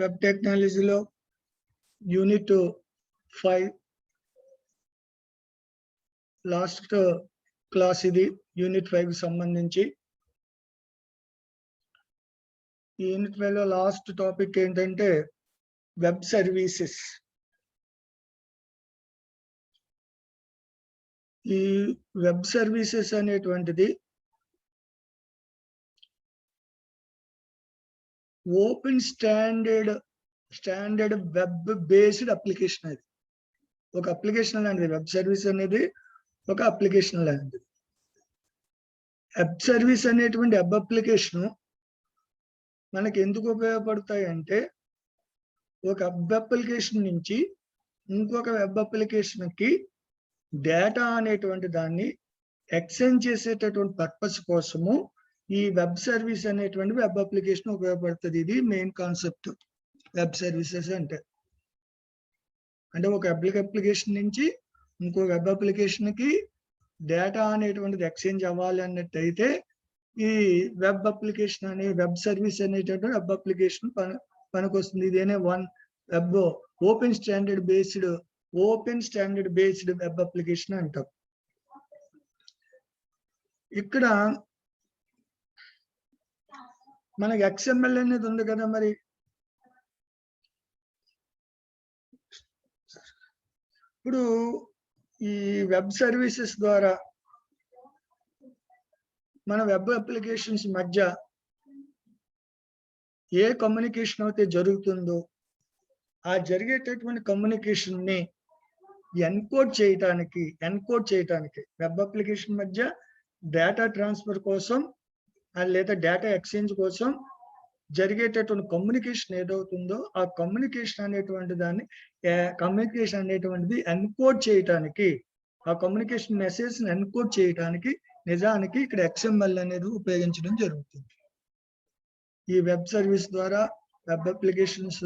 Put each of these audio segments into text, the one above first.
Web టెక్నాలజీలో unit 5 last class ఇది. Unit 5 సంబంధించి ఈ యూనిట్ 5 లో లాస్ట్ టాపిక్ ఏంటంటే వెబ్ సర్వీసెస్. ఈ వెబ్ సర్వీసెస్ అనేటువంటిది open standard web based application. అది ఒక అప్లికేషన్ లాంటిది. వెబ్ సర్వీస్ అనేది ఒక అప్లికేషన్ లాంటిది. వెబ్ సర్వీస్ అనేటువంటి వెబ్ అప్లికేషన్ మనకి ఎందుకు ఉపయోగపడతాయి అంటే, ఒక వెబ్ అప్లికేషన్ నుంచి ఇంకొక వెబ్ అప్లికేషన్ కి డేటా అనేటువంటి దాన్ని ఎక్స్చేంజ్ చేసేటటువంటి పర్పస్ కోసము ఈ వెబ్ సర్వీస్ అనేటువంటి వెబ్ అప్లికేషన్ ఉపయోగపడుతుంది. ఇది మెయిన్ కాన్సెప్ట్ వెబ్ సర్వీసెస్ అంటే ఒక అప్లికేషన్ నుంచి ఇంకో వెబ్ అప్లికేషన్ కి డేటా అనేటువంటిది ఎక్స్చేంజ్ అవ్వాలి అన్నట్టయితే ఈ వెబ్ అప్లికేషన్ అనే వెబ్ సర్వీస్ అనేటువంటి వెబ్ అప్లికేషన్ పనికొస్తుంది. ఇదేనే web open standard based web application అంటాం. ఇక్కడ మనకి XML అనేది ఉంది కదా. మరి ఇప్పుడు ఈ వెబ్ సర్వీసెస్ ద్వారా మన వెబ్ అప్లికేషన్స్ మధ్య ఏ కమ్యూనికేషన్ అయితే జరుగుతుందో ఆ జరిగేటటువంటి కమ్యూనికేషన్ ని ఎన్కోడ్ చేయటానికి వెబ్ అప్లికేషన్ మధ్య డేటా ట్రాన్స్ఫర్ కోసం లేదా డేటా ఎక్స్చేంజ్ కోసం జరిగేటటువంటి కమ్యూనికేషన్ ఏదవుతుందో ఆ కమ్యూనికేషన్ అనేటువంటిది ఎన్కోడ్ చేయటానికి, ఆ కమ్యూనికేషన్ మెసేజ్ ఎన్కోడ్ చేయటానికి నిజానికి ఇక్కడ XML అనేది ఉపయోగించడం జరుగుతుంది. ఈ వెబ్ సర్వీస్ ద్వారా వెబ్ అప్లికేషన్స్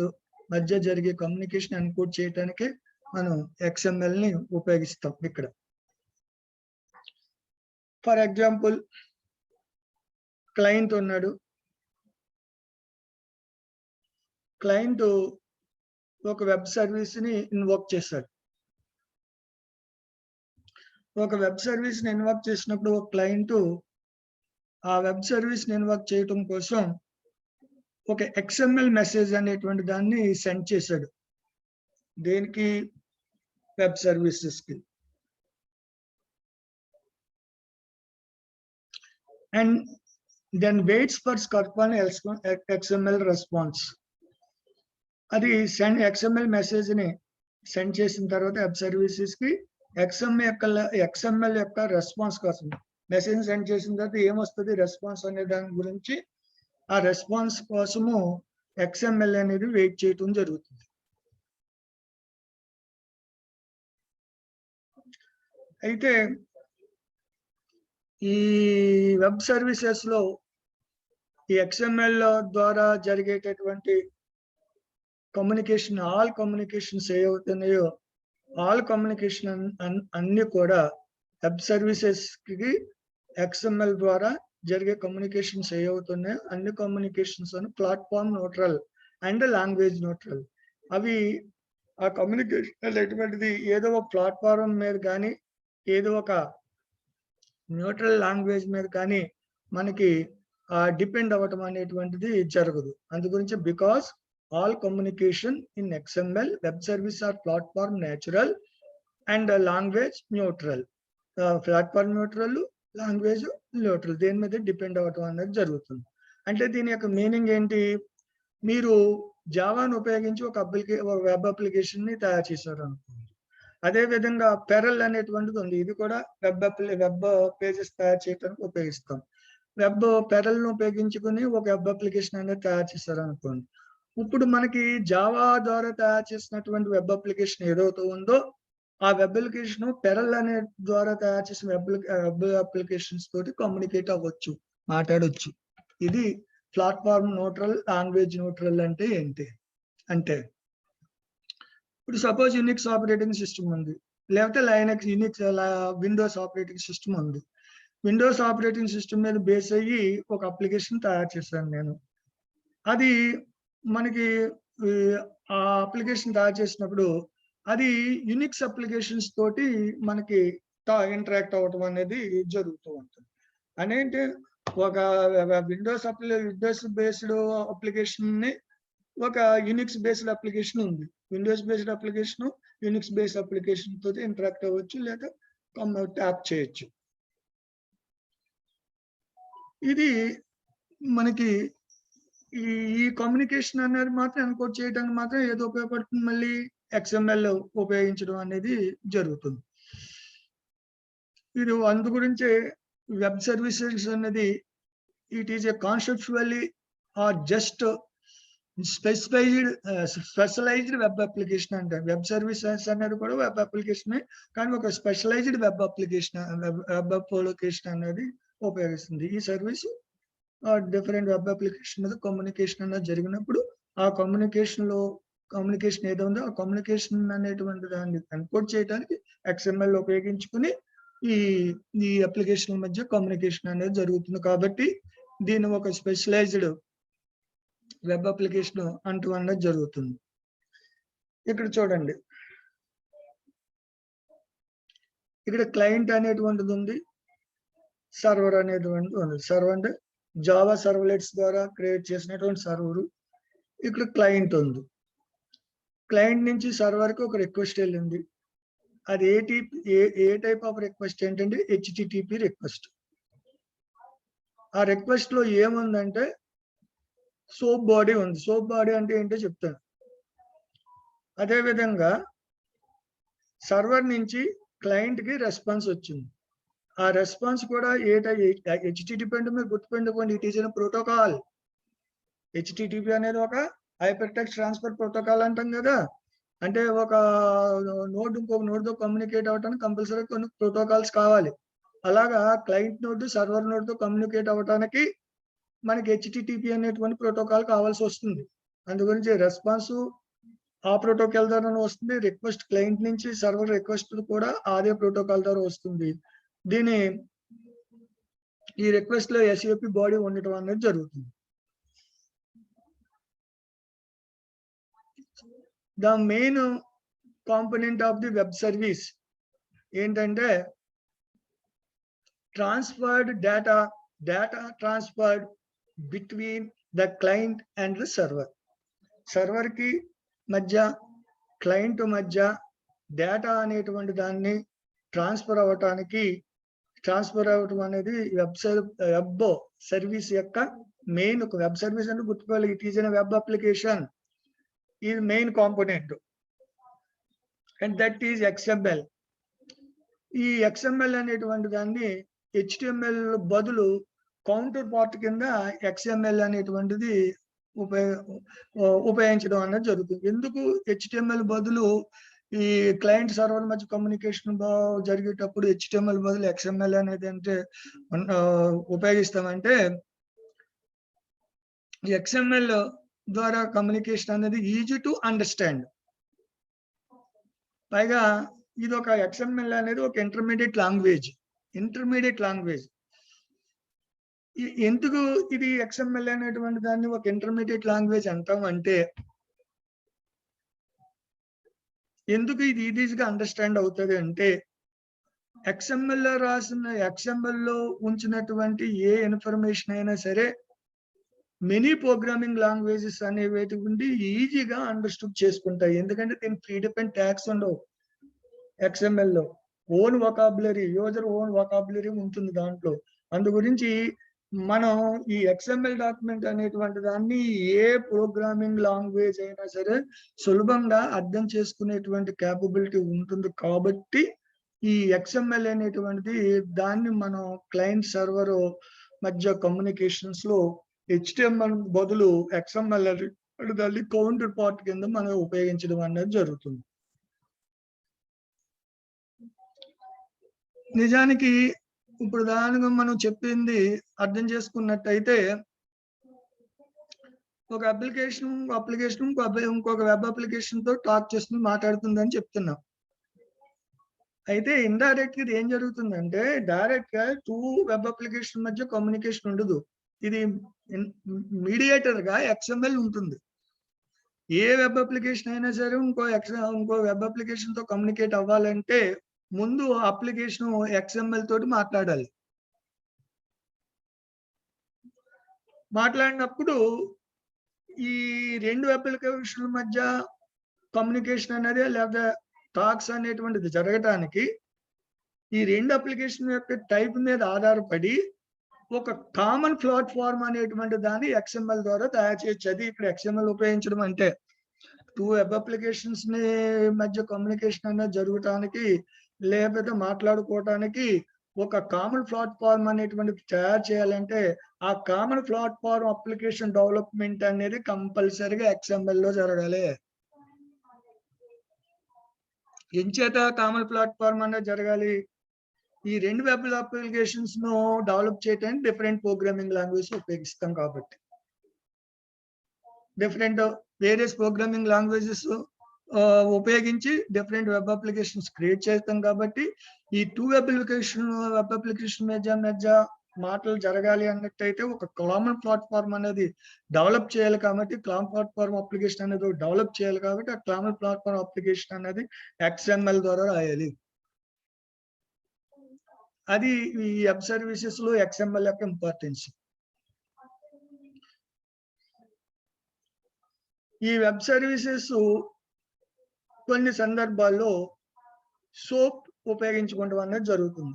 మధ్య జరిగే కమ్యూనికేషన్ ఎన్కోడ్ చేయటానికి మనం XML ని ఉపయోగిస్తాం. ఇక్కడ ఫర్ ఎగ్జాంపుల్ క్లయింట్ ఉన్నాడు. క్లయింట్ ఒక వెబ్ సర్వీస్ ని ఇన్వోక్ చేశాడు. ఒక వెబ్ సర్వీస్ ని ఇన్వోక్ చేసినప్పుడు ఒక క్లయింట్ ఆ వెబ్ సర్వీస్ ని ఇన్వోక్ చేయటం కోసం ఒక XML మెసేజ్ అనేటువంటి దాన్ని సెండ్ చేశాడు. దేనికి? వెబ్ సర్వీసెస్ కి. And then waits for XML response. అది XML మెసేజ్ ని సెండ్ చేసిన తర్వాత వెబ్ సర్వీసెస్ కి XML యొక్క రెస్పాన్స్ కోసం మెసేజ్ సెండ్ చేసిన తర్వాత ఏమొస్తుంది రెస్పాన్స్ అనే దాని గురించి, ఆ రెస్పాన్స్ కోసము XML అనేది వెయిట్ చేయటం జరుగుతుంది. అయితే ఈ వెబ్ సర్వీసెస్ లో ఈ XML ద్వారా జరిగేటటువంటి కమ్యూనికేషన్, ఆల్ కమ్యూనికేషన్స్ ఏవవుతున్నాయో ఆల్ కమ్యూనికేషన్ అన్ని కూడా వెబ్ సర్వీసెస్ కి XML ద్వారా జరిగే కమ్యూనికేషన్స్ ఏవవుతున్నాయో అన్ని communications platform neutral and language neutral. అవి ఆ కమ్యూనికేషన్ అనేటువంటిది ఏదో ఒక ప్లాట్ఫామ్ మీద కానీ ఏదో ఒక న్యూట్రల్ లాంగ్వేజ్ మీద కానీ మనకి డిపెండ్ అవ్వటం అనేటువంటిది జరగదు. అందు గురించి because all communication in XML web service are platform natural and language neutral. Platform neutral, language neutral. దేని మీద డిపెండ్ అవ్వటం అనేది జరుగుతుంది. అంటే దీని యొక్క మీనింగ్ ఏంటి? మీరు జావాను ఉపయోగించి ఒక వెబ్ అప్లికేషన్ ని తయారు చేశారు అనుకోండి. అదే విధంగా పెరల్ అనేటువంటిది ఉంది. ఇది కూడా వెబ్ పేజెస్ తయారు చేయడానికి ఉపయోగిస్తాం. పెరల్ ను ఉపయోగించుకుని ఒక వెబ్ అప్లికేషన్ అనేది తయారు చేశారు అనుకోండి. ఇప్పుడు మనకి జావా ద్వారా తయారు చేసినటువంటి వెబ్ అప్లికేషన్ ఏదైతే ఉందో ఆ వెబ్ అప్లికేషన్ పెరల్ అనే ద్వారా తయారు చేసిన వెబ్ అప్లికేషన్స్ తోటి కమ్యూనికేట్ అవ్వచ్చు, మాట్లాడవచ్చు. ఇది ప్లాట్ఫామ్ న్యూట్రల్, లాంగ్వేజ్ న్యూట్రల్ అంటే ఏంటి అంటే, ఇప్పుడు సపోజ్ యూనిక్స్ ఆపరేటింగ్ సిస్టమ్ ఉంది, లేకపోతే విండోస్ ఆపరేటింగ్ సిస్టమ్ ఉంది. విండోస్ ఆపరేటింగ్ సిస్టమ్ మీద బేస్ అయ్యి ఒక అప్లికేషన్ తయారు చేశాను నేను. అది మనకి ఆ అప్లికేషన్ తయారు చేసినప్పుడు అది యూనిక్స్ అప్లికేషన్స్ తోటి మనకి ఇంటరాక్ట్ అవ్వటం అనేది జరుగుతూ ఉంటుంది. అదేంటి ఒక విండోస్ బేస్డ్ అప్లికేషన్ ని ఒక యూనిక్స్ బేస్డ్ అప్లికేషన్ ఉంది. Windows based application Unix based application తోటి ఇంటరాక్ట్ అవ్వచ్చు లేదా ట్యాప్ చేయొచ్చు. ఇది మనకి ఈ కమ్యూనికేషన్ అనేది మాత్రం ఎన్కోడ్ చేయడానికి మాత్రం ఏదో ఉపయోగపడుతుంది. మళ్ళీ XML ఉపయోగించడం అనేది జరుగుతుంది. ఇది అందు గురించే వెబ్ సర్వీసెస్ అనేది it is a conceptually or just specialized web application అంటారు. వెబ్ సర్వీసెస్ అనేది కూడా వెబ్ అప్లికేషన్, కానీ ఒక స్పెషలైజ్డ్ వెబ్ అప్లికేషన్ అనేది ఉపయోగిస్తుంది. ఈ సర్వీస్ డిఫరెంట్ వెబ్ అప్లికేషన్ మీద కమ్యూనికేషన్ అనేది జరిగినప్పుడు ఆ కమ్యూనికేషన్ ఏదో ఉందో ఆ కమ్యూనికేషన్ అనేటువంటి దాన్ని ఎన్కోడ్ చేయడానికి XML ఉపయోగించుకుని ఈ అప్లికేషన్ మధ్య కమ్యూనికేషన్ అనేది జరుగుతుంది. కాబట్టి దీని ఒక స్పెషలైజ్డ్ వెబ్ అప్లికేషన్ అంటూ అనేది జరుగుతుంది. ఇక్కడ చూడండి, ఇక్కడ క్లయింట్ అనేటువంటిది ఉంది, సర్వర్ అనేటువంటిది ఉంది. సర్వర్ అంటే జావా సర్వ్లెట్స్ ద్వారా క్రియేట్ చేసినటువంటి సర్వర్. ఇక్కడ క్లయింట్ ఉంది. క్లయింట్ నుంచి సర్వర్ కి ఒక రిక్వెస్ట్ వెళ్ళింది. అది ఏ టైప్ ఆఫ్ రిక్వెస్ట్ ఏంటంటే HTTP రిక్వెస్ట్. ఆ రిక్వెస్ట్ లో ఏముందంటే సోప్ బాడీ ఉంది. సోప్ బాడీ అంటే ఏంటో చెప్తాను. అదే విధంగా సర్వర్ నుంచి క్లయింట్ కి రెస్పాన్స్ వచ్చింది. ఆ రెస్పాన్స్ కూడా HTTP అంటే మీరు గుర్తుపెట్టుకోండి, it is a protocol. HTTP అనేది ఒక హైపర్ టెక్స్ట్ ట్రాన్స్ఫర్ ప్రోటోకాల్ అంటాం కదా. అంటే ఒక నోడ్ ఇంకొక నోడ్ తో కమ్యూనికేట్ అవ్వడానికి కంపల్సరీ కొన్ని ప్రోటోకాల్స్ కావాలి. అలాగా క్లయింట్ నోడ్ సర్వర్ నోడ్ తో కమ్యూనికేట్ అవ్వడానికి మనకి HTTP అనేటువంటి ప్రోటోకాల్ కావాల్సి వస్తుంది. అందు గురించి రెస్పాన్స్ ఆ ప్రోటోకాల్ ద్వారా వస్తుంది. రిక్వెస్ట్ క్లయింట్ నుంచి సర్వర్ రిక్వెస్ట్ కూడా అదే ప్రోటోకాల్ ద్వారా వస్తుంది. ఈ రిక్వెస్ట్ లో SAP బాడీ ఉండటం అనేది జరుగుతుంది. The main component of the web service ఏంటంటే transferred data transferred between the client and the server. Server కి మధ్య క్లయింట్ మధ్య డేటా అనేటువంటి దాన్ని ట్రాన్స్ఫర్ అవ్వటం అనేది వెబ్ సర్వీస్ యొక్క మెయిన్. ఒక వెబ్ సర్వీస్ అంటే గుర్తుకోవాలి, it is a web application. ఇది main component and that is XML. ఈ XML అనేటువంటి దాన్ని HTML బదులు కౌంటర్ పార్ట్ కింద XML అనేటువంటిది ఉపయోగించడం అనేది జరుగుతుంది. ఎందుకు HTML బదులు ఈ క్లయింట్ సర్వర్ మధ్య కమ్యూనికేషన్ జరిగేటప్పుడు HTML బదులు XML అనేది అంటే ఉపయోగిస్తామంటే XML ద్వారా కమ్యూనికేషన్ అనేది ఈజీ టు అండర్స్టాండ్. పైగా ఇది ఒక XML అనేది ఒక ఇంటర్మీడియట్ లాంగ్వేజ్. ఎందుకు ఇది XML అనేటువంటి దాన్ని ఒక ఇంటర్మీడియట్ లాంగ్వేజ్ అంటామంటే ఎందుకు ఇది ఈజీగా అండర్స్టాండ్ అవుతుంది అంటే XML లో ఉంచినటువంటి ఏ ఇన్ఫర్మేషన్ అయినా సరే మెనీ ప్రోగ్రామింగ్ లాంగ్వేజెస్ అనేవి ఉండి ఈజీగా అండర్స్టూడ్ చేసుకుంటాయి. ఎందుకంటే దీనికి ప్రీ డిఫైన్డ్ ట్యాగ్స్ ఉండవు. XML లో యూజర్ ఓన్ వొకాబులరీ ఉంటుంది దాంట్లో. అందు గురించి మనం ఈ XML డాక్యుమెంట్ అనేటువంటి దాన్ని ఏ ప్రోగ్రామింగ్ లాంగ్వేజ్ అయినా సరే సులభంగా అర్థం చేసుకునేటువంటి క్యాపబిలిటీ ఉంటుంది. కాబట్టి ఈ XML అనేటువంటిది దాన్ని మనం క్లయింట్ సర్వర్ మధ్య కమ్యూనికేషన్స్ లో HTML బదులు XML దాన్ని కౌంటర్ పార్ట్ కింద మనం ఉపయోగించడం అనేది జరుగుతుంది. నిజానికి ఇప్పుడు దానిగా మనం చెప్పింది అర్థం చేసుకున్నట్టయితే ఒక అప్లికేషన్ ఇంకొక వెబ్ అప్లికేషన్ తో టాక్ చేస్తుంది, మాట్లాడుతుంది అని చెప్తున్నాం. అయితే ఇండైరెక్ట్ గా ఏం జరుగుతుందంటే డైరెక్ట్ గా 2 వెబ్ అప్లికేషన్ మధ్య కమ్యూనికేషన్ ఉండదు. ఇది మీడియేటర్ గా XML ఉంటుంది. ఏ వెబ్ అప్లికేషన్ అయినా సరే ఇంకో వెబ్ అప్లికేషన్ తో కమ్యూనికేట్ అవ్వాలంటే ముందు అప్లికేషన్ XML తోటి మాట్లాడాలి. మాట్లాడినప్పుడు ఈ 2 అప్లికేషన్ల మధ్య కమ్యూనికేషన్ అనేది లేదా టాక్స్ అనేటువంటిది జరగటానికి ఈ 2 అప్లికేషన్ యొక్క టైప్ మీద ఆధారపడి ఒక కామన్ ప్లాట్‌ఫార్మ్ అనేటువంటి దాన్ని XML ద్వారా తయారు చేయొచ్చు. అది ఇక్కడ XML ఉపయోగించడం అంటే 2 వెబ్ అప్లికేషన్స్‌ని మధ్య కమ్యూనికేషన్ అనేది జరగటానికి లేకపోతే మాట్లాడుకోవటానికి ఒక కామన్ ప్లాట్‌ఫార్మ్ అనేటువంటిది తయారు చేయాలంటే ఆ కామన్ ప్లాట్‌ఫార్మ్ అప్లికేషన్ డెవలప్‌మెంట్ అనేది కంపల్సరీగా XMLలో జరగాలి. ఎంచేత కామన్ ప్లాట్‌ఫార్మ్ అనేది జరగాలి? ఈ 2 వెబ్ అప్లికేషన్స్‌ను డెవలప్ చేయడానికి డిఫరెంట్ ప్రోగ్రామింగ్ లాంగ్వేజ్ ఉపయోగిస్తాం కాబట్టి. వేరియస్ ప్రోగ్రామింగ్ లాంగ్వేజెస్ ఉపయోగించి డిఫరెంట్ వెబ్ అప్లికేషన్స్ క్రియేట్ చేస్తాం కాబట్టి ఈ 2 వెబ్ అప్లికేషన్ మధ్య మాటలు జరగాలి అన్నట్టయితే ఒక కామన్ ప్లాట్‌ఫార్మ్ అనేది డెవలప్ చేయాలి కాబట్టి కామన్ ప్లాట్‌ఫార్మ్ అప్లికేషన్ అనేది డెవలప్ చేయాలి కాబట్టి ఆ కామన్ ప్లాట్‌ఫార్మ్ అప్లికేషన్ అనేది XML ద్వారా రాయాలి. అది ఈ వెబ్ సర్వీసెస్ లో XML యొక్క ఇంపార్టెన్స్. ఈ వెబ్ సర్వీసెస్ కొన్ని సందర్భాల్లో సోప్ ఉపయోగించుకోవడం అనేది జరుగుతుంది.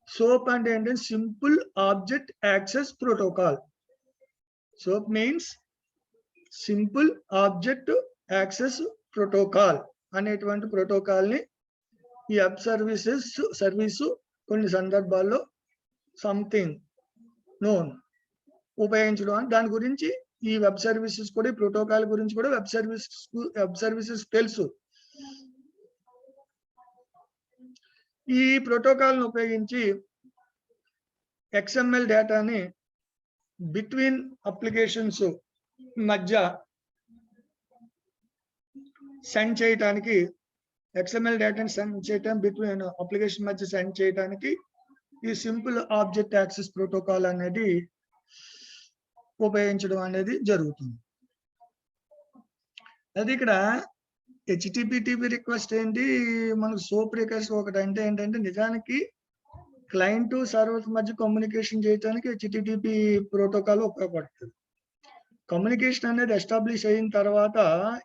సోప్ అంటే ఏంటంటే simple object access protocol. Soap means simple object access protocol అనేటువంటి ప్రోటోకాల్ ని ఈ వెబ్ సర్వీసు కొన్ని సందర్భాల్లో సంథింగ్ నోన్ ఉపయోగించడం. దాని గురించి ఈ వెబ్ సర్వీసెస్ కూడా ఈ ప్రోటోకాల్ గురించి కూడా వెబ్ సర్వీసెస్ తెలుసు. ఈ ప్రోటోకాల్ను ఉపయోగించి XML డేటాని బిట్వీన్ అప్లికేషన్స్ మధ్య సెండ్ చేయడానికి XML డేటాని సెండ్ చేయడం బిట్వీన్ అప్లికేషన్ మధ్య సెండ్ చేయడానికి ఈ సింపుల్ ఆబ్జెక్ట్ యాక్సెస్ ప్రోటోకాల్ అనేది ఉపయోగించడం అనేది జరుగుతుంది. అది ఇక్కడ HTTP రిక్వెస్ట్ ఏంటి, మనకు సోప్ రిక్వెస్ట్ ఒకటి అంటే ఏంటంటే నిజానికి క్లయింట్ సర్వర్ మధ్య కమ్యూనికేషన్ చేయడానికి HTTP ప్రోటోకాల్ ఉపయోగపడుతుంది. కమ్యూనికేషన్ అనేది ఎస్టాబ్లిష్ అయిన తర్వాత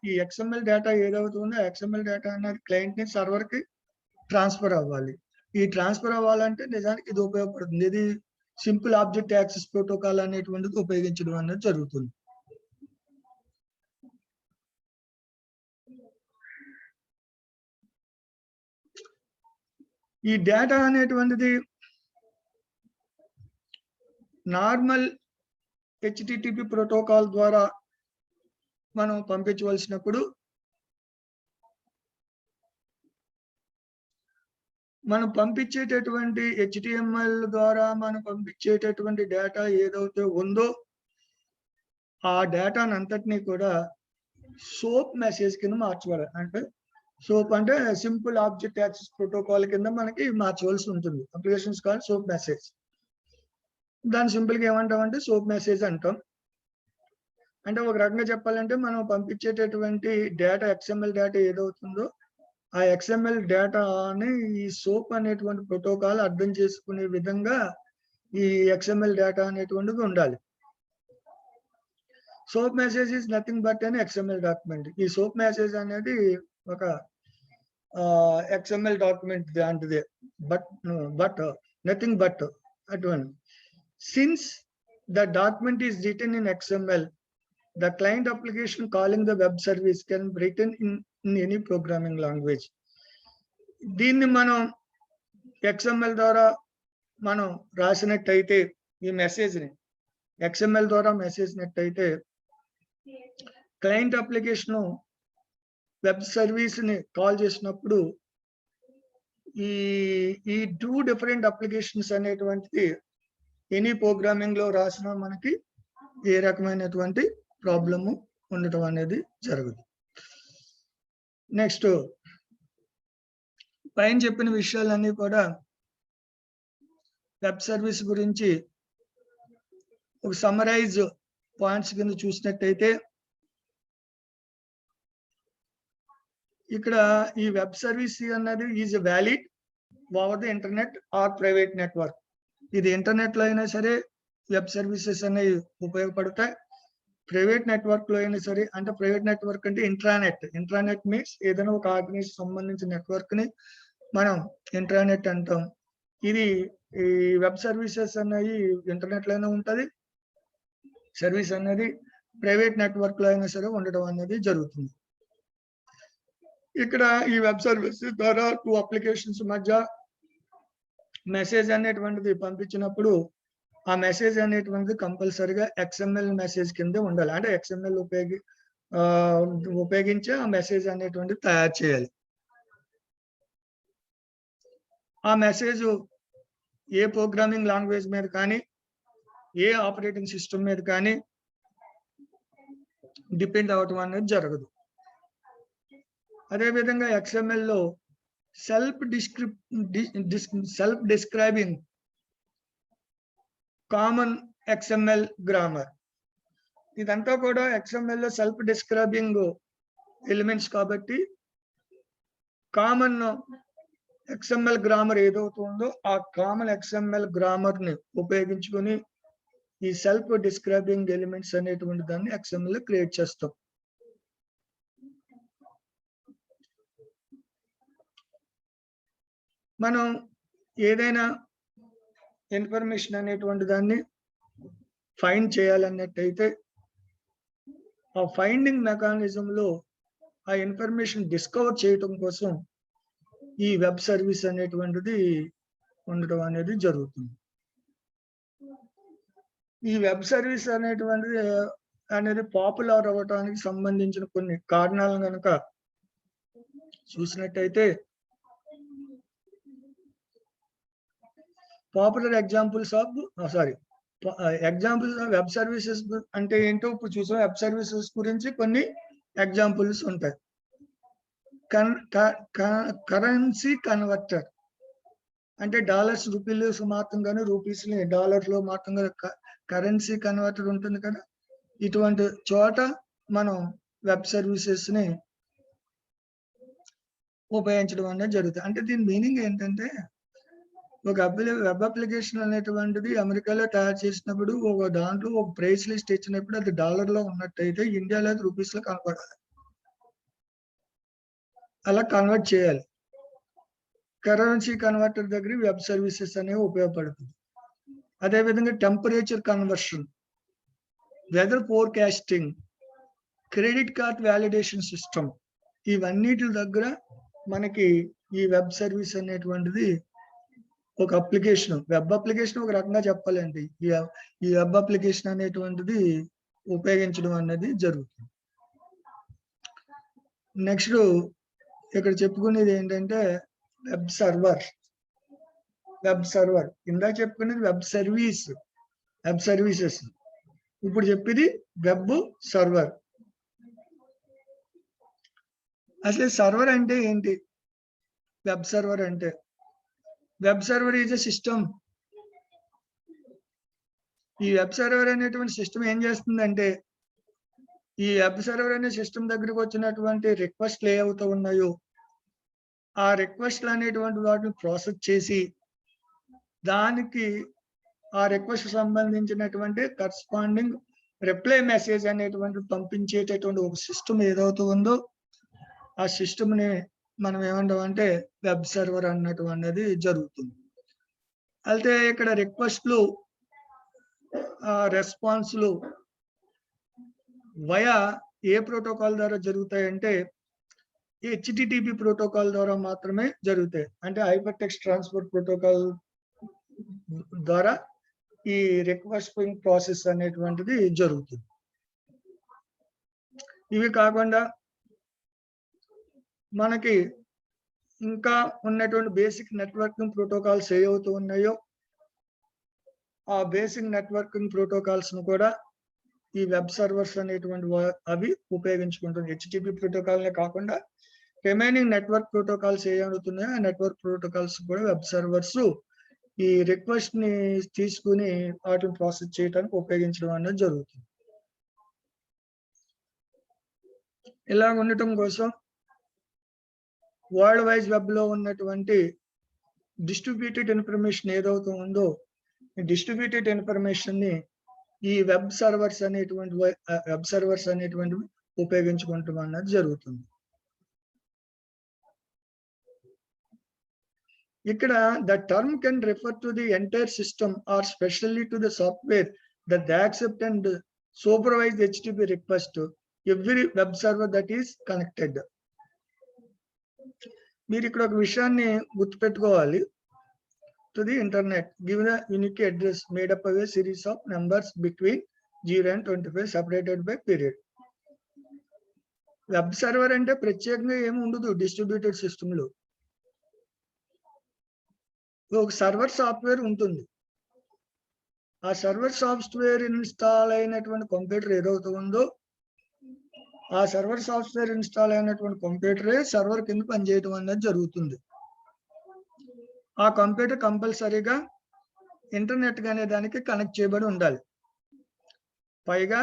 ఈ XML డేటా ఏదవుతుందో XML డేటా అనేది క్లయింట్ ని సర్వర్ కి ట్రాన్స్ఫర్ అవ్వాలి. ఈ ట్రాన్స్ఫర్ అవ్వాలంటే నిజానికి ఇది ఉపయోగపడుతుంది. ఇది సింపుల్ ఆబ్జెక్ట్ యాక్సెస్ ప్రోటోకాల్ అనేటువంటిది ఉపయోగించడం అనేది జరుగుతుంది. ఈ డేటా అనేటువంటిది నార్మల్ HTTP ప్రోటోకాల్ ద్వారా మనం పంపించవలసినప్పుడు మనం పంపించేటటువంటి HTML ద్వారా మనం పంపించేటటువంటి డేటా ఏదైతే ఉందో ఆ డేటాను అంతటినీ కూడా సోప్ మెసేజ్ కింద మార్చాలి. అంటే సోప్ అంటే సింపుల్ ఆబ్జెక్ట్ యాక్సెస్ ప్రోటోకాల్ కింద మనకి మార్చవలసి ఉంటుంది. Applications call soap message. దాన్ని సింపుల్ గా ఏమంటామంటే సోప్ మెసేజ్ అంటాం. అంటే ఒక రకంగా చెప్పాలంటే మనం పంపించేటటువంటి డేటా XML డేటా ఏదవుతుందో ఆ XML డేటాని ఈ సోప్ అనేటువంటి ప్రోటోకాల్ అర్థం చేసుకునే విధంగా ఈ XML డేటా అనేటువంటిది ఉండాలి. Soap message is nothing but అని XML డాక్యుమెంట్. ఈ సోప్ మెసేజ్ అనేది ఒక XML డాక్యుమెంట్ లాంటిదే. బట్ నథింగ్ బట్ అటువంటి. Since the document is written in XML, the client application calling the web service can be written in any programming language. దీన్ని మనం XML ద్వారా మనం రాసినట్టయితే ఈ మెసేజ్ని XML ద్వారా మెసేజ్ నట్టయితే క్లయింట్ అప్లికేషన్ వెబ్ సర్వీస్ ని కాల్ చేసినప్పుడు ఈ 2 డిఫరెంట్ అప్లికేషన్స్ అనేటువంటిది ఎనీ ప్రోగ్రామింగ్ లో రాసిన మనకి ఏ రకమైనటువంటి ప్రాబ్లము ఉండటం అనేది జరగదు. నెక్స్ట్ పైన చెప్పిన విషయాలన్నీ కూడా వెబ్ సర్వీస్ గురించి ఒక సమ్మరైజ్ పాయింట్స్ కింద చూసినట్టయితే ఇక్కడ ఈ వెబ్ సర్వీస్ అన్నది is valid over the internet or private network. ఇది ఇంటర్నెట్ లో అయినా సరే వెబ్ సర్వీసెస్ అనేవి ఉపయోగపడతాయి. ప్రైవేట్ నెట్వర్క్ లో అయినా సరే, అంటే ప్రైవేట్ నెట్వర్క్ అంటే ఇంట్రానెట్ మీన్స్ ఏదైనా ఒక ఆర్గనైజేషన్ సంబంధించిన నెట్వర్క్ ని మనం ఇంట్రానెట్ అంటాం. ఇది ఈ వెబ్ సర్వీసెస్ అనేవి ఇంటర్నెట్ లోనే ఉంటది. సర్వీస్ అనేది ప్రైవేట్ నెట్వర్క్ లో అయినా సరే ఉండడం అనేది జరుగుతుంది. ఇక్కడ ఈ వెబ్ సర్వీస్ ద్వారా 2 అప్లికేషన్స్ మధ్య మెసేజ్ అనేటువంటిది పంపించినప్పుడు ఆ మెసేజ్ అనేటువంటిది కంపల్సరిగా XML మెసేజ్ కింద ఉండాలి. అంటే XML ఉపయోగించి ఆ మెసేజ్ అనేటువంటిది తయారు చేయాలి. ఆ మెసేజ్ ఏ ప్రోగ్రామింగ్ లాంగ్వేజ్ మీద కానీ, ఏ ఆపరేటింగ్ సిస్టమ్ మీద కానీ డిపెండ్ అవటం అనేది జరగదు. అదేవిధంగా XML లో self describing common XML grammar. ఇదంతా కూడా XML లో సెల్ఫ్ డిస్క్రైబింగ్ ఎలిమెంట్స్ కాబట్టి కామన్ XML గ్రామర్ ఏదవుతుందో ఆ కామన్ XML గ్రామర్ ని ఉపయోగించుకొని ఈ సెల్ఫ్ డిస్క్రైబింగ్ ఎలిమెంట్స్ అనేటువంటి దాన్ని XML లో క్రియేట్ చేస్తాం. మనం ఏదైనా ఇన్ఫర్మేషన్ అనేటువంటి దాన్ని ఫైండ్ చేయాలన్నట్టయితే ఆ ఫైండింగ్ మెకానిజం లో ఆ ఇన్ఫర్మేషన్ డిస్కవర్ చేయటం కోసం ఈ వెబ్ సర్వీస్ అనేటువంటిది ఉండటం అనేది జరుగుతుంది. ఈ వెబ్ సర్వీస్ అనేది పాపులర్ అవ్వడానికి సంబంధించిన కొన్ని కారణాలను కనుక చూసినట్టయితే popular examples of web services అంటే ఏంటో ఇప్పుడు చూసాం. వెబ్ సర్వీసెస్ గురించి కొన్ని ఎగ్జాంపుల్స్ ఉంటాయి. కరెన్సీ కన్వర్టర్ అంటే డాలర్స్ రూపీస్ మాత్రంగానే రూపీస్ ని డాలర్ లో మాత్రంగా కరెన్సీ కన్వర్టర్ ఉంటుంది కదా. ఇటువంటి చోట మనం వెబ్ సర్వీసెస్ ని ఉపయోగించడం అనేది జరుగుతుంది. అంటే దీని మీనింగ్ ఏంటంటే ఒక వెబ్ అప్లికేషన్ అనేటువంటిది అమెరికాలో తయారు చేసినప్పుడు ఒక దాంట్లో ఒక ప్రైస్ లిస్ట్ ఇచ్చినప్పుడు అది డాలర్ లో ఉన్నట్టయితే ఇండియాలో అది రూపీస్ లో కనపడాలి. అలా కన్వర్ట్ చేయాలి. కరెన్సీ కన్వర్టర్ దగ్గర వెబ్ సర్వీసెస్ అనేవి ఉపయోగపడుతుంది. అదేవిధంగా temperature conversion, weather forecasting, credit card validation system, ఇవన్నిటి దగ్గర మనకి ఈ వెబ్ సర్వీస్ అనేటువంటిది ఒక అప్లికేషన్, వెబ్ అప్లికేషన్ ఒక రకంగా చెప్పాలండి. ఈ వెబ్ అప్లికేషన్ అనేటువంటిది ఉపయోగించడం అనేది జరుగుతుంది. నెక్స్ట్ ఇక్కడ చెప్పుకునేది ఏంటంటే వెబ్ సర్వర్. ఇందాక చెప్పుకునేది వెబ్ సర్వీసెస్. ఇప్పుడు చెప్పేది వెబ్ సర్వర్. అసలు సర్వర్ అంటే ఏంటి? వెబ్ సర్వర్ అంటే web server is a system. ఈ వెబ్ సర్వర్ అనేటువంటి సిస్టమ్ ఏం చేస్తుందంటే ఈ వెబ్ సర్వర్ అనే సిస్టమ్ దగ్గరకు వచ్చినటువంటి రిక్వెస్ట్లు ఏ అవుతూ ఉన్నాయో ఆ రిక్వెస్ట్లు అనేటువంటి వాటిని ప్రాసెస్ చేసి దానికి ఆ రిక్వెస్ట్ సంబంధించినటువంటి కరస్పాండింగ్ రిప్లై మెసేజ్ అనేటువంటి పంపించేటటువంటి ఒక సిస్టమ్ ఏదవుతూ ఉందో ఆ సిస్టమ్ ని మనం ఏమంటామంటే వెబ్ సర్వర్ అన్నటువంటి జరుగుతుంది. అయితే ఇక్కడ రిక్వెస్ట్లు రెస్పాన్స్లు వయా ఏ ప్రోటోకాల్ ద్వారా జరుగుతాయంటే HTTP ప్రోటోకాల్ ద్వారా మాత్రమే జరుగుతాయి. అంటే హైపర్ టెక్స్ట్ ట్రాన్స్ఫర్ ప్రోటోకాల్ ద్వారా ఈ రిక్వెస్టింగ్ ప్రాసెస్ అనేటువంటిది జరుగుతుంది. ఇవి కాకుండా మనకి ఇంకా ఉన్నటువంటి బేసిక్ నెట్వర్కింగ్ ప్రోటోకాల్స్ ఏ అవుతూ ఉన్నాయో ఆ బేసిక్ నెట్వర్కింగ్ ప్రోటోకాల్స్ ను కూడా ఈ వెబ్ సర్వర్స్ అనేటువంటి అవి ఉపయోగించుకుంటుంది. HTTP ప్రోటోకాల్నే కాకుండా రిమైనింగ్ నెట్వర్క్ ప్రోటోకాల్స్ ఏ అవుతున్నాయో ఆ నెట్వర్క్ ప్రోటోకాల్స్ కూడా వెబ్ సర్వర్స్ ఈ రిక్వెస్ట్ ని తీసుకుని వాటిని ప్రాసెస్ చేయడానికి ఉపయోగించడం అనేది జరుగుతుంది. ఇలా ఉండటం కోసం వరల్డ్ వైజ్ వెబ్ లో ఉన్నటువంటి డిస్ట్రిబ్యూటెడ్ ఇన్ఫర్మేషన్ ఏదైతే ఉందో డిస్ట్రిబ్యూటెడ్ ఇన్ఫర్మేషన్ ని ఈ వెబ్ సర్వర్స్ అనేటువంటివి ఉపయోగించుకుంటాం అన్నది జరుగుతుంది. ఇక్కడ the term can refer to the entire system or specially to the software that they accept and supervise HTTP request every web server that is connected. మీరు ఇక్కడ ఒక విషయాన్ని గుర్తుపెట్టుకోవాలి. To the internet give the unique address made up of a series of numbers between 0 and 25 separated by period. Web server అంటే ప్రత్యేకంగా ఏమి ఉండదు distributed system లో. ఒక సర్వర్ సాఫ్ట్వేర్ ఉంటుంది. ఆ సర్వర్ సాఫ్ట్వేర్ ఇన్స్టాల్ అయినటువంటి కంప్యూటర్ ఏదైతే ఉందో ఆ సర్వర్ సాఫ్ట్వేర్ ఇన్స్టాల్ అయినటువంటి కంప్యూటరే సర్వర్ కింద పనిచేయడం అనేది జరుగుతుంది. ఆ కంప్యూటర్ కంపల్సరీగా ఇంటర్నెట్ అనే దానికి కనెక్ట్ చేయబడి ఉండాలి. పైగా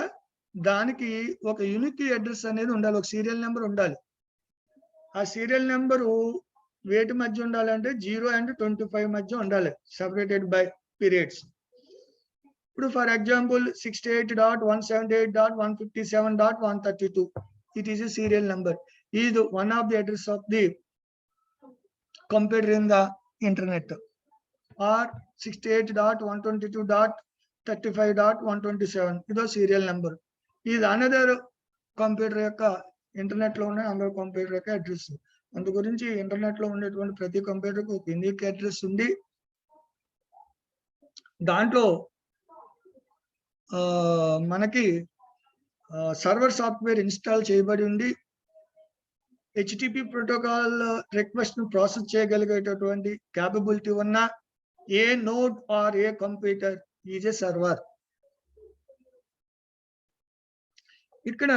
దానికి ఒక యూనిక్ అడ్రస్ అనేది ఉండాలి, ఒక సీరియల్ నెంబర్ ఉండాలి. ఆ సీరియల్ నెంబరు వేటి మధ్య ఉండాలంటే 0 and 25 మధ్య ఉండాలి, సెపరేటెడ్ బై పీరియడ్స్. ఇప్పుడు for example 68.178.157.132 it is a serial number is one of the address of the computer in the internet, or 68.122.35.127 ఇదో సీరియల్ నెంబర్. ఇది అనదర్ కంప్యూటర్ యొక్క ఇంటర్నెట్ లో ఉన్న అనదర్ కంప్యూటర్ యొక్క అడ్రస్. అందు గురించి ఇంటర్నెట్ లో ఉండేటువంటి ప్రతి కంప్యూటర్ కు ఒక యూనిక్ అడ్రస్ ఉండి దాంట్లో మనకి సర్వర్ సాఫ్ట్వేర్ ఇన్స్టాల్ చేయబడి ఉండి HTTP ప్రోటోకాల్ రిక్వెస్ట్ ను ప్రాసెస్ చేయగలిగేటటువంటి క్యాపబిలిటీ ఉన్న a node or a computer is a server. ఇక్కడ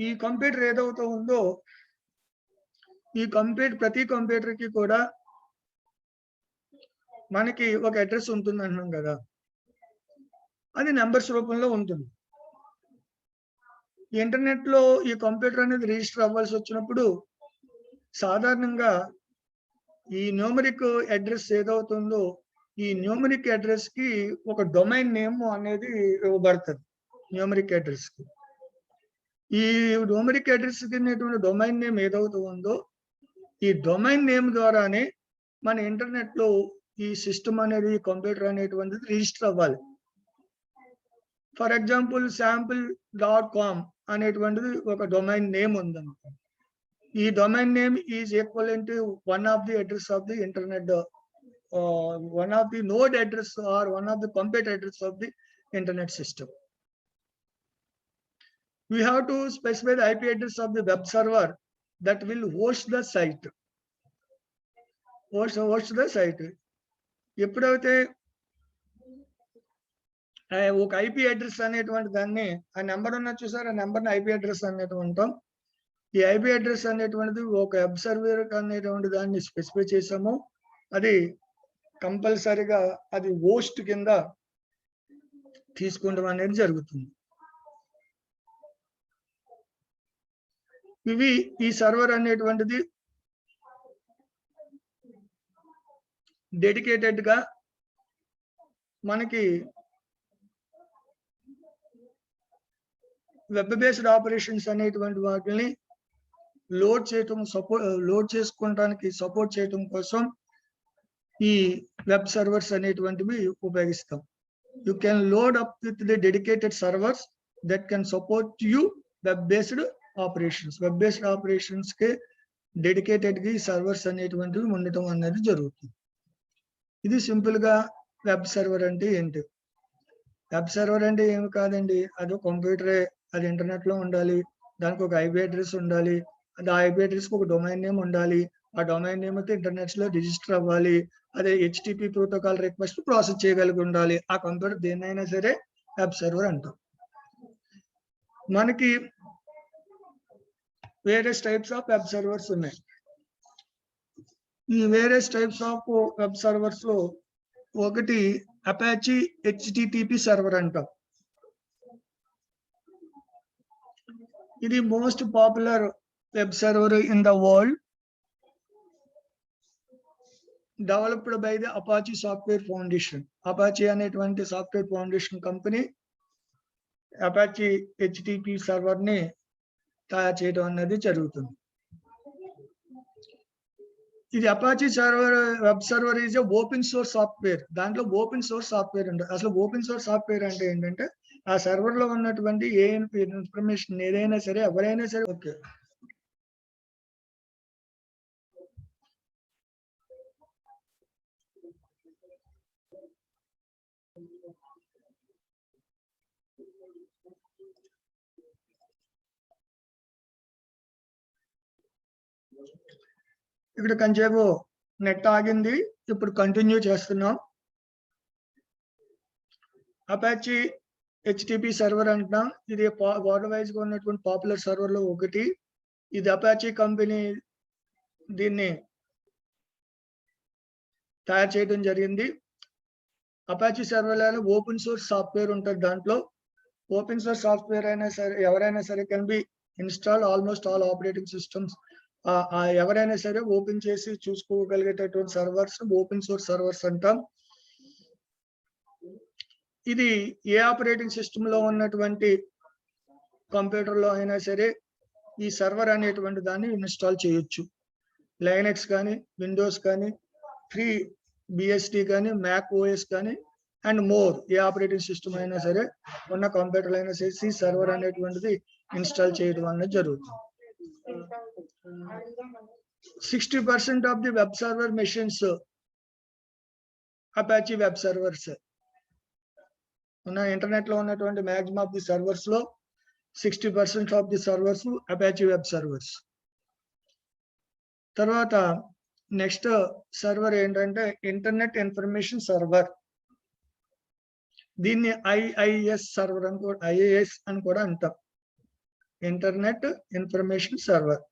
ఈ కంప్యూటర్ ఏదైతే ఉందో ఈ ప్రతి కంప్యూటర్ కి కూడా మనకి ఒక అడ్రస్ ఉంటుంది అంటున్నాం కదా, అది నెంబర్స్ రూపంలో ఉంటుంది. ఇంటర్నెట్ లో ఈ కంప్యూటర్ అనేది రిజిస్టర్ అవ్వాల్సి వచ్చినప్పుడు సాధారణంగా ఈ న్యూమరిక్ అడ్రస్ ఏదవుతుందో ఈ న్యూమరిక్ అడ్రస్ కి ఒక డొమైన్ నేమ్ అనేది ఇవ్వబడుతుంది. న్యూమరిక్ అడ్రస్ కి ఈ న్యూమరిక్ అడ్రస్ కి డొమైన్ నేమ్ ఏదవుతూ ఉందో ఈ డొమైన్ నేమ్ ద్వారానే మన ఇంటర్నెట్ లో ఈ సిస్టమ్ అనేది కంప్యూటర్ అనేటువంటిది రిజిస్టర్ అవ్వాలి. ఫర్ ఎగ్జాంపుల్ sample.com అనేటువంటిది ఒక డొమైన్ నేమ్ ఉందన్నమాట. ఈ domain name is equivalent to one of the address of the internet, one of the node address or one of the computer address of the internet system. We have to specify the IP address of the web server that will host the site. Host the site. ఎప్పుడైతే ఒక IP address అనేటువంటి దాన్ని ఆ number ఉన్న చూసారు, ఆ నెంబర్ని IP address అనేటువంటాం. ఈ IP అడ్రస్ అనేటువంటిది ఒక వెబ్ సర్వర్ అనేటువంటి దాన్ని స్పెసిఫై చేసాము. అది కంపల్సరీగా అది హోస్ట్ కింద తీసుకుంటాం అనేది జరుగుతుంది. ఈ సర్వర్ అనేటువంటిది డెడికేటెడ్ గా మనకి వెబ్ బేస్డ్ ఆపరేషన్స్ అనేటువంటి వాటిని లోడ్ చేసుకోవడానికి సపోర్ట్ చేయడం కోసం ఈ వెబ్ సర్వర్స్ అనేటువంటివి ఉపయోగిస్తాం. You can load up with the dedicated servers that can support you web based operations. Web based operations కి డెడికేటెడ్ గా సర్వర్స్ అనేటువంటివి ఉండటం అనేది జరుగుతుంది. ఇది సింపుల్ గా వెబ్ సర్వర్ అంటే ఏంటి? వెబ్ సర్వర్ అంటే ఏమి కాదండి, అది కంప్యూటరే, అది ఇంటర్నెట్ లో ఉండాలి, దానికి ఒక IP అడ్రస్ ఉండాలి, అది ఆ IP అడ్రస్ కి ఒక డొమైన్ నేమ్ ఉండాలి, ఆ డొమైన్ నేమ్ అయితే ఇంటర్నెట్ లో రిజిస్టర్ అవ్వాలి, అదే HTTP ప్రోటోకాల్ రిక్వెస్ట్ ప్రాసెస్ చేయగలిగి ఉండాలి. ఆ కంప్యూటర్ దేన్నైనా సరే వెబ్ సర్వర్ అంటాం. మనకి various types of web servers ఉన్నాయి. ఈ various types of web servers లో ఒకటి అపాచీ HTTP సర్వర్ అంటాం. ఇది most popular web server in the world, developed by the Apache software foundation. Apache అనేటువంటి software foundation company Apache HTTP server ని తయారు చేయడం అనేది జరుగుతుంది. ఇది Apache server web server is open source software. దాంట్లో ఓపెన్ సోర్స్ సాఫ్ట్వేర్ ఉంటుంది. అసలు ఓపెన్ సోర్స్ సాఫ్ట్వేర్ అంటే ఏంటంటే ఆ సర్వర్ లో ఉన్నటువంటి ఏ ఇన్ఫర్మేషన్ ఏదైనా సరే ఎవరైనా సరే ఓకే. ఇక్కడ కొంచెంసేపు నెట్ ఆగింది, ఇప్పుడు కంటిన్యూ చేస్తున్నాం. అపాచీ HTTP సర్వర్ అంటున్నాం. ఇది వరల్డ్ వైజ్ గా ఉన్నటువంటి పాపులర్ సర్వర్ లో ఒకటి. ఇది అపాచీ కంపెనీ దీన్ని తయారు చేయడం జరిగింది. అపాచీ సర్వర్లలో ఓపెన్ సోర్స్ సాఫ్ట్వేర్ ఉంటుంది. దాంట్లో ఓపెన్ సోర్స్ సాఫ్ట్వేర్ అయినా సరే ఎవరైనా సరే can be install almost all operating systems. ఎవరైనా సరే ఓపెన్ చేసి చూసుకోగలిగేటటువంటి సర్వర్స్ ఓపెన్ సోర్స్ సర్వర్స్ అంటాం. ఇది ఏ ఆపరేటింగ్ సిస్టమ్ లో ఉన్నటువంటి కంప్యూటర్ లో అయినా సరే ఈ సర్వర్ అనేటువంటి దాన్ని ఇన్స్టాల్ చేయొచ్చు. లైనక్స్ కానీ, విండోస్ కానీ, ఫ్రీ BSD కానీ, మ్యాక్ OS కానీ and more A operating system అయినా సరే ఉన్న కంప్యూటర్ అయినా సరే సర్వర్ అనేటువంటిది ఇన్స్టాల్ చేయడం అనేది జరుగుతుంది. 60% of the web server machines Apache web servers ఉన్న ఇంటర్నెట్ లో ఉన్నటువంటి మ్యాక్సిమం ఆఫ్ ది సర్వర్స్ లో 60% of the servers Apache web servers. తర్వాత నెక్స్ట్ సర్వర్ ఏంటంటే ఇంటర్నెట్ ఇన్ఫర్మేషన్ సర్వర్. దీన్ని IIS సర్వర్ అని కూడా IIS అని కూడా అంటాం. Internet information server.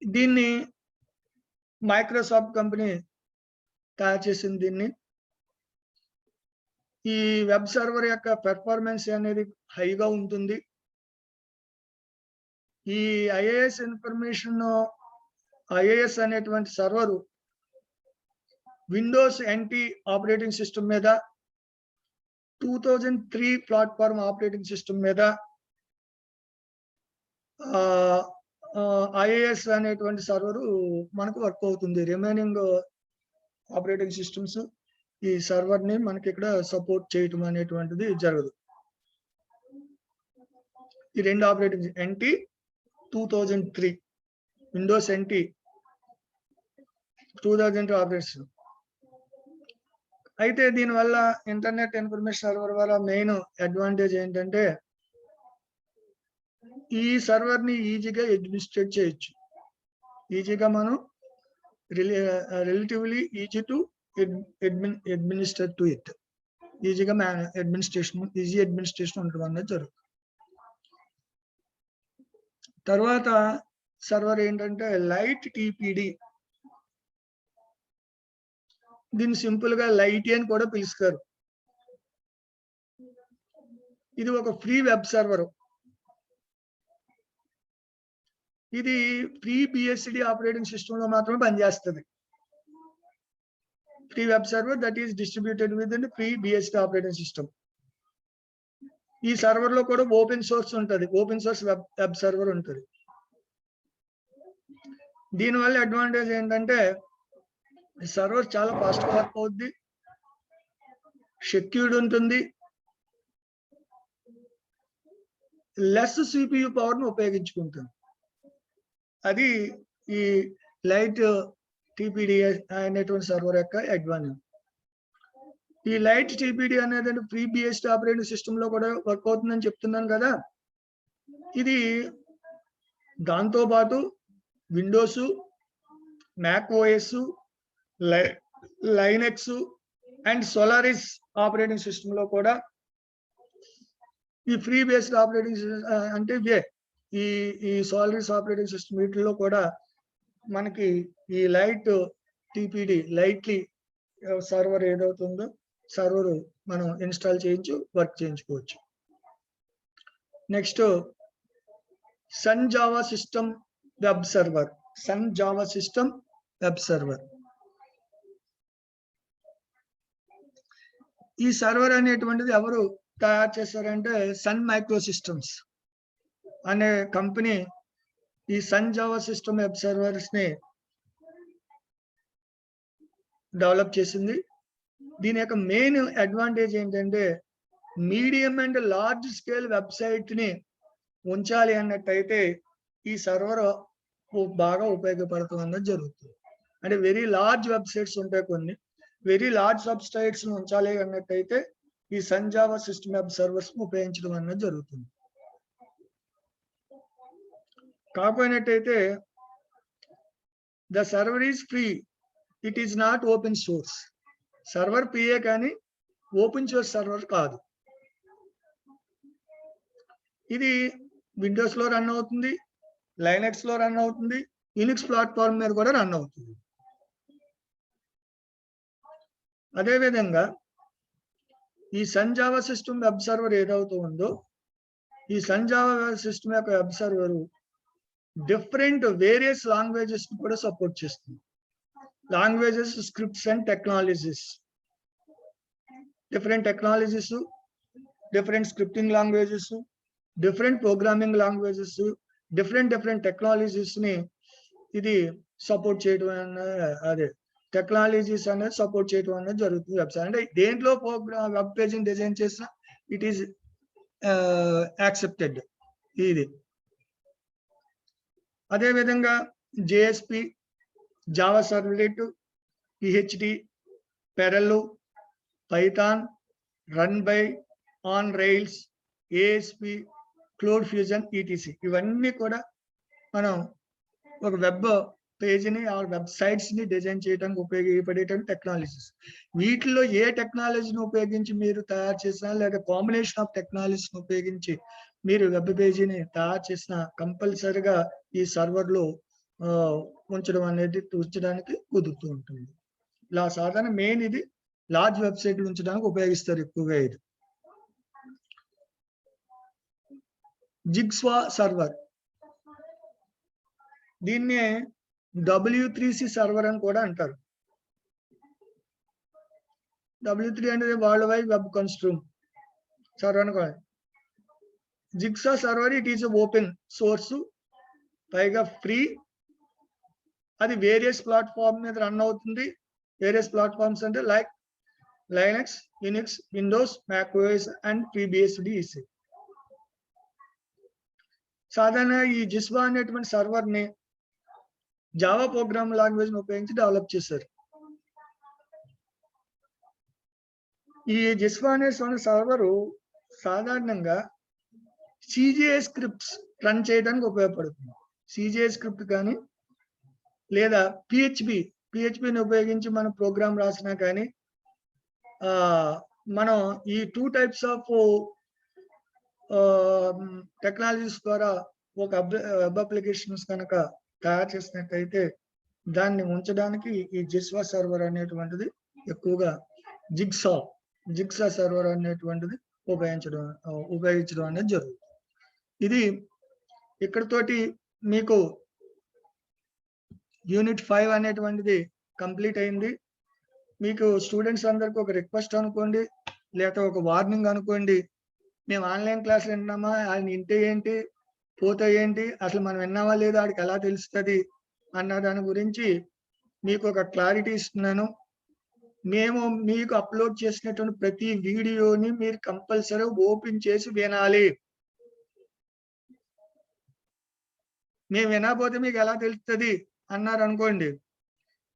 దీన్ని మైక్రోసాఫ్ట్ కంపెనీ తయారు చేసింది. దీన్ని ఈ వెబ్ సర్వర్ యొక్క పెర్ఫార్మెన్స్ అనేది హైగా ఉంటుంది. ఈ IIS అనేటువంటి server Windows NT operating system మీద 2003 ప్లాట్ఫామ్ ఆపరేటింగ్ సిస్టమ్ మీద IIS అనేటువంటి సర్వరు మనకు వర్క్ అవుతుంది. రిమైనింగ్ ఆపరేటింగ్ సిస్టమ్స్ ఈ సర్వర్ ని మనకి ఇక్కడ సపోర్ట్ చేయటం అనేటువంటిది జరగదు. ఈ రెండు operating NT 2003 Windows NT 2003 operation. అయితే దీనివల్ల ఇంటర్నెట్ ఇన్ఫర్మేషన్ సర్వర్ వల్ల మెయిన్ అడ్వాంటేజ్ ఏంటంటే ఈ సర్వర్ ని ఈజీగా అడ్మినిస్ట్రేట్ చేయొచ్చు. ఈజీగా మనం relatively easy to administrate to it. ఈజీగా ఈజీ అడ్మినిస్ట్రేషన్ ఉండడం అనేది జరుగుతుంది. తర్వాత సర్వర్ ఏంటంటే లైట్ TPD. దీన్ని సింపుల్ గా లైట్ అని కూడా పిలుస్తారు. ఇది ఒక ఫ్రీ వెబ్ సర్వర్. ఇది ఫ్రీ BSD ఆపరేటింగ్ సిస్టమ్ లో మాత్రమే పనిచేస్తుంది. Free web server that is distributed with in free BSD operating system. ఈ సర్వర్ లో కూడా ఓపెన్ సోర్స్ ఉంటుంది. ఓపెన్ సోర్స్ వెబ్ సర్వర్ ఉంటుంది. దీనివల్ల అడ్వాంటేజ్ ఏంటంటే సర్వర్ చాలా ఫాస్ట్ గా వర్క్ అవుద్ది, సెక్యూర్డ్ ఉంటుంది, లెస్ CPU పవర్ ను ఉపయోగించుకుంటుంది. అది ఈ లైట్ TPD అనేటువంటి సర్వర్ యొక్క అడ్వాంటేజ్. ఈ లైట్ TPD అనేది ఫ్రీ BSD ఆపరేటింగ్ సిస్టమ్ లో కూడా వర్క్ అవుతుందని చెప్తున్నాను కదా. ఇది దాంతో పాటు Windows, Mac OS, Linux and Solaris operating system లో కూడా ఈ ఫ్రీ బేస్డ్ ఆపరేటింగ్ అంటే ఇవే ఈ సోలారిస్ ఆపరేటింగ్ సిస్టమ్ వీటిలో కూడా మనకి ఈ లైట్ TPD లైట్లీ సర్వర్ ఏదవుతుందో సర్వర్ మనం ఇన్స్టాల్ చేయించు వర్క్ చేయించుకోవచ్చు. Next Sun Java system web server. Sun Java system web server. ఈ సర్వర్ అనేటువంటిది ఎవరు తయారు చేశారంటే సన్ మైక్రో సిస్టమ్స్ అనే కంపెనీ ఈ Sun Java system web servers ని డెవలప్ చేసింది. దీని యొక్క మెయిన్ అడ్వాంటేజ్ ఏంటంటే medium and large scale website ని ఉంచాలి అన్నట్టయితే ఈ సర్వర్ బాగా ఉపయోగపడుతుంది జరుగుతుంది. అంటే వెరీ లార్జ్ వెబ్సైట్స్ ఉంటాయి, కొన్ని వెరీ లార్జ్ వెబ్సైట్స్ ఉంచాలి అన్నట్టయితే ఈ Sun Java system web servers ఉపయోగించడం అన్నది జరుగుతుంది. కాకపోయినట్టయితే the server is free, it is not open source. Server ఫ్రీయే కానీ ఓపెన్ సోర్స్ సర్వర్ కాదు. ఇది విండోస్ లో రన్ అవుతుంది, లైనక్స్ లో రన్ అవుతుంది, యూనిక్స్ ప్లాట్ఫామ్ మీద కూడా రన్ అవుతుంది. అదేవిధంగా ఈ Sun Java system web server ఏదవుతూ ఉందో ఈ సన్ జావా సిస్టమ్ యొక్క web server different various languages కూడా సపోర్ట్ చేస్తుంది. Languages, scripts and technologies. Different technologies, different scripting languages, different programming languages, different technologies ని ఇది సపోర్ట్ చేయడం అదే టెక్నాలజీస్ అనేది సపోర్ట్ చేయడం అనేది జరుగుతుంది వెబ్సైట్. అంటే దేంట్లో వెబ్ పేజీని డిజైన్ చేసినా ఇట్ ఈస్ యాక్సెప్టెడ్ ఇది. అదేవిధంగా JSP, Java servlet, PhD, pearl, Python, run by, on rails, ASP, cloud fusion, ETC ఇవన్నీ కూడా మనం ఒక వెబ్ పేజీని ఆ వెబ్సైట్స్ ని డిజైన్ చేయడానికి ఉపయోగపడేటువంటి టెక్నాలజీస్. వీటిలో ఏ టెక్నాలజీని ఉపయోగించి మీరు తయారు చేసినా లేదా కాంబినేషన్ ఆఫ్ టెక్నాలజీని ఉపయోగించి మీరు వెబ్ పేజీని తయారు చేసిన కంపల్సరిగా ఈ సర్వర్ లో ఉంచడానికి కుదురుతూ ఉంటుంది. ఇలా సాధారణ మెయిన్ ఇది లార్జ్ వెబ్సైట్లు ఉంచడానికి ఉపయోగిస్తారు ఎక్కువగా. ఇది జిగ్స్వా సర్వర్, దీన్ని W3C సర్వర్ అని కూడా అంటారు. W3 అనేది world wide web consortium server అని కూడా. Jigsaw server it is open source, పైగా ఫ్రీ. అది వేరియస్ ప్లాట్ఫామ్ మీద రన్ అవుతుంది. వేరియస్ ప్లాట్ఫామ్స్ అంటే like Linux, Unix, Windows, macOS and FreeBSD ఈసీ. సాధారణ ఈ జిస్వా అనేటువంటి సర్వర్ ని జావా ప్రోగ్రామ్ లాంగ్వేజ్ ని ఉపయోగించి డెవలప్ చేశారు. ఈ జిస్వా అనే సర్వర్ సాధారణంగా CGI స్క్రిప్ట్స్ రన్ చేయడానికి ఉపయోగపడుతుంది. CGI స్క్రిప్ట్ కానీ లేదా పిహెచ్పిని ఉపయోగించి మనం ప్రోగ్రామ్ రాసినా కానీ మనం ఈ 2 types ఆఫ్ టెక్నాలజీస్ ద్వారా ఒక వెబ్ అప్లికేషన్స్ కనుక తయారు చేసినట్టయితే దాన్ని ఉంచడానికి ఈ జిస్వా సర్వర్ అనేటువంటిది ఎక్కువగా జిగ్సా సర్వర్ అనేటువంటిది ఉపయోగించడం అనేది జరుగుతుంది. ఇది ఇక్కడతోటి మీకు యూనిట్ 5 అనేటువంటిది కంప్లీట్ అయింది. మీకు స్టూడెంట్స్ అందరికి ఒక రిక్వెస్ట్ అనుకోండి, లేక ఒక వార్నింగ్ అనుకోండి. మేము ఆన్లైన్ క్లాసులు వింటున్నామా, ఆయన ఇంటే ఏంటి పోతే ఏంటి, అసలు మనం విన్నామా లేదా ఆడికి ఎలా తెలుస్తుంది అన్న దాని గురించి మీకు ఒక క్లారిటీ ఇస్తున్నాను. మేము మీకు అప్లోడ్ చేసినటువంటి ప్రతి వీడియోని మీరు కంపల్సరీ ఓపెన్ చేసి వినాలి. మేము వినకపోతే మీకు ఎలా తెలుస్తుంది అన్నారు అనుకోండి,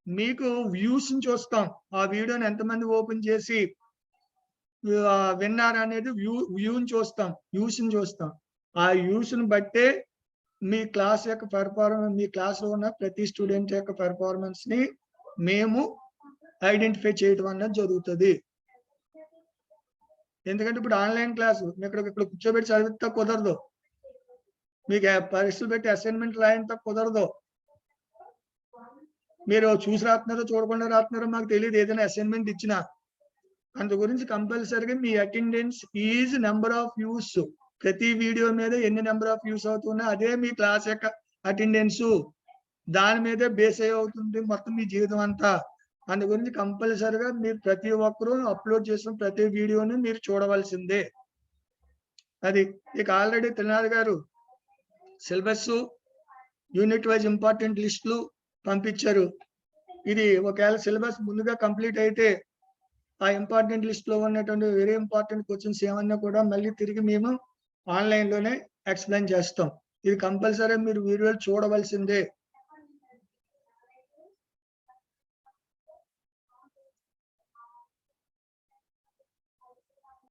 మీకు వ్యూస్ చూస్తాం. ఆ వీడియోని ఎంతమంది ఓపెన్ చేసి విన్నారు అనేది వ్యూని చూస్తాం. ఆ వ్యూస్ని బట్టే మీ క్లాస్ యొక్క పెర్ఫార్మెన్స్, మీ క్లాస్లో ఉన్న ప్రతి స్టూడెంట్ యొక్క పెర్ఫార్మెన్స్ ని మేము ఐడెంటిఫై చేయడం అనేది జరుగుతుంది. ఎందుకంటే ఇప్పుడు ఆన్లైన్ క్లాసు ఇక్కడ కూర్చోబెట్టి చదివితే కుదరదు, మీకు పరీక్షలు పెట్టి అసైన్మెంట్ రాయంత కుదరదు. మీరు చూసి రాస్తున్నారో చూడకుండా రాస్తున్నారో మాకు తెలియదు. ఏదైనా అసైన్మెంట్ ఇచ్చినా అందు గురించి కంపల్సరీగా మీ attendance is number of views ప్రతి వీడియో మీద ఎన్ని నెంబర్ ఆఫ్ వ్యూస్ అవుతున్నాయి, అదే మీ క్లాస్ యొక్క అటెండెన్స్. దాని మీదే బేస్ అయ్యి అవుతుంది మొత్తం మీ జీవితం అంతా. అందు గురించి కంపల్సరిగా మీరు ప్రతి ఒక్కరూ అప్లోడ్ చేసిన ప్రతి వీడియోని మీరు చూడవలసిందే. అది ఇక ఆల్రెడీ త్రినాథ్ గారు సిలబస్ యూనిట్ వైజ్ ఇంపార్టెంట్ లిస్టులు పంపించారు. ఇది ఒకవేళ సిలబస్ ముందుగా కంప్లీట్ అయితే ఆ ఇంపార్టెంట్ లిస్ట్ లో ఉన్నటువంటి వెరీ ఇంపార్టెంట్ క్వశ్చన్స్ ఏమన్నా కూడా మళ్ళీ తిరిగి మేము ఆన్లైన్ లోనే ఎక్స్ప్లెయిన్ చేస్తాం. ఇది కంపల్సరీ మీరు వీడియోలు చూడవలసిందే.